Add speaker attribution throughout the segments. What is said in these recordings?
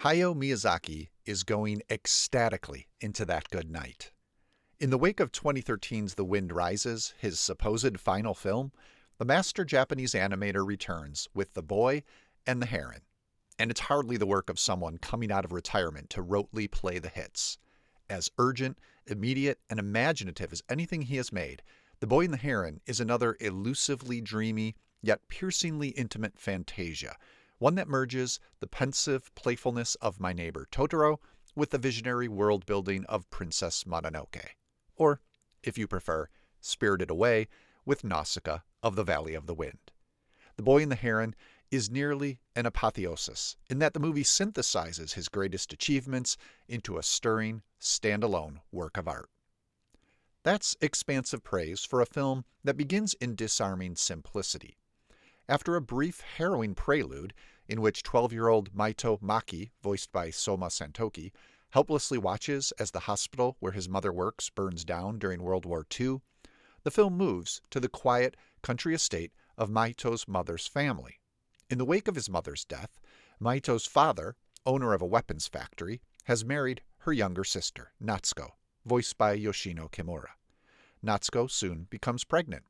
Speaker 1: Hayao Miyazaki is going ecstatically into that good night. In the wake of 2013's The Wind Rises, his supposed final film, the master Japanese animator returns with The Boy and the Heron. And it's hardly the work of someone coming out of retirement to rotely play the hits. As urgent, immediate, and imaginative as anything he has made, The Boy and the Heron is another elusively dreamy, yet piercingly intimate fantasia, one that merges the pensive playfulness of My Neighbor Totoro with the visionary world-building of Princess Mononoke. Or, if you prefer, Spirited Away with Nausicaa of the Valley of the Wind. The Boy and the Heron is nearly an apotheosis in that the movie synthesizes his greatest achievements into a stirring, standalone work of art. That's expansive praise for a film that begins in disarming simplicity. After a brief, harrowing prelude in which 12-year-old Maito Maki, voiced by Soma Santoki, helplessly watches as the hospital where his mother works burns down during World War II, the film moves to the quiet country estate of Maito's mother's family. In the wake of his mother's death, Maito's father, owner of a weapons factory, has married her younger sister, Natsuko, voiced by Yoshino Kimura. Natsuko soon becomes pregnant.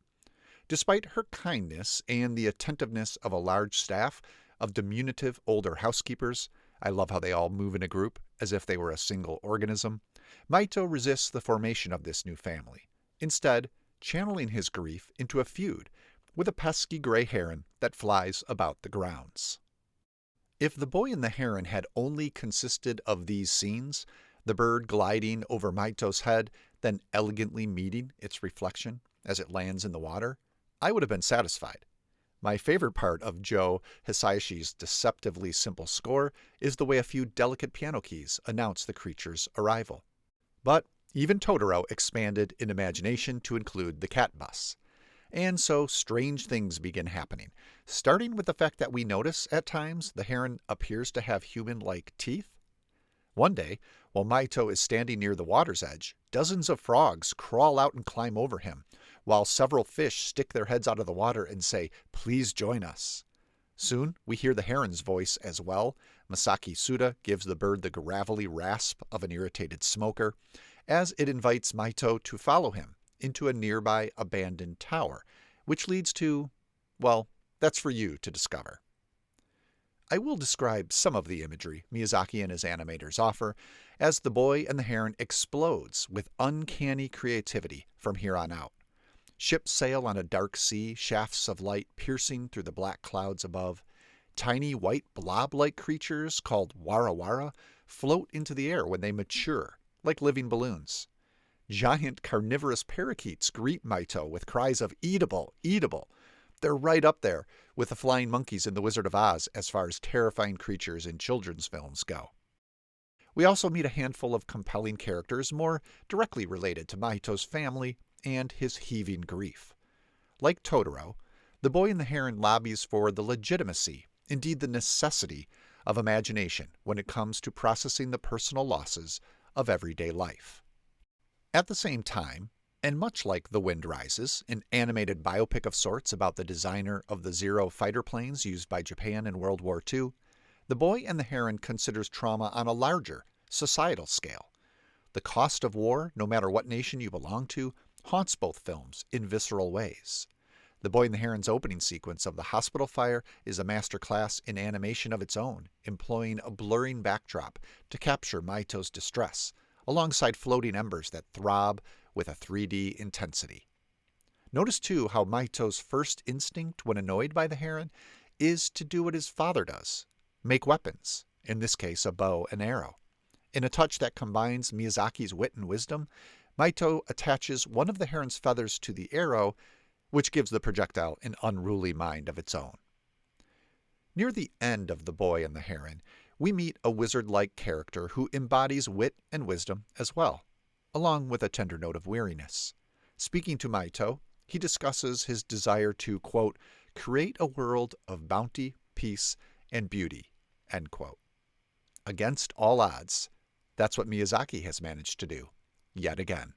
Speaker 1: Despite her kindness and the attentiveness of a large staff of diminutive older housekeepers, I love how they all move in a group as if they were a single organism, Maito resists the formation of this new family, instead channeling his grief into a feud with a pesky gray heron that flies about the grounds. If The Boy and the Heron had only consisted of these scenes, the bird gliding over Maito's head, then elegantly meeting its reflection as it lands in the water, I would have been satisfied. My favorite part of Joe Hisayashi's deceptively simple score is the way a few delicate piano keys announce the creature's arrival. But even Totoro expanded in imagination to include the cat bus. And so strange things begin happening, starting with the fact that we notice at times the heron appears to have human-like teeth. One day, while Maito is standing near the water's edge, dozens of frogs crawl out and climb over him, while several fish stick their heads out of the water and say, "Please join us." Soon, we hear the heron's voice as well. Masaki Suda gives the bird the gravelly rasp of an irritated smoker, as it invites Maito to follow him into a nearby abandoned tower, which leads to, well, that's for you to discover. I will describe some of the imagery Miyazaki and his animators offer, as The Boy and the Heron explodes with uncanny creativity from here on out. Ships sail on a dark sea, shafts of light piercing through the black clouds above. Tiny white blob-like creatures called wara float into the air when they mature, like living balloons. Giant carnivorous parakeets greet Maito with cries of "Eatable! Eatable!" They're right up there with the flying monkeys in The Wizard of Oz as far as terrifying creatures in children's films go. We also meet a handful of compelling characters more directly related to Maito's family and his heaving grief. Like Totoro, The Boy and the Heron lobbies for the legitimacy, indeed the necessity, of imagination when it comes to processing the personal losses of everyday life. At the same time, and much like The Wind Rises, an animated biopic of sorts about the designer of the Zero fighter planes used by Japan in World War II, The Boy and the Heron considers trauma on a larger, societal scale. The cost of war, no matter what nation you belong to, haunts both films in visceral ways. The Boy and the Heron's opening sequence of the hospital fire is a masterclass in animation of its own, employing a blurring backdrop to capture Maito's distress, alongside floating embers that throb with a 3D intensity. Notice too how Maito's first instinct when annoyed by the heron is to do what his father does, make weapons, in this case a bow and arrow. In a touch that combines Miyazaki's wit and wisdom, Maito attaches one of the heron's feathers to the arrow, which gives the projectile an unruly mind of its own. Near the end of The Boy and the Heron, we meet a wizard-like character who embodies wit and wisdom as well, along with a tender note of weariness. Speaking to Maito, he discusses his desire to, quote, create a world of bounty, peace, and beauty, end quote. Against all odds, that's what Miyazaki has managed to do, yet again.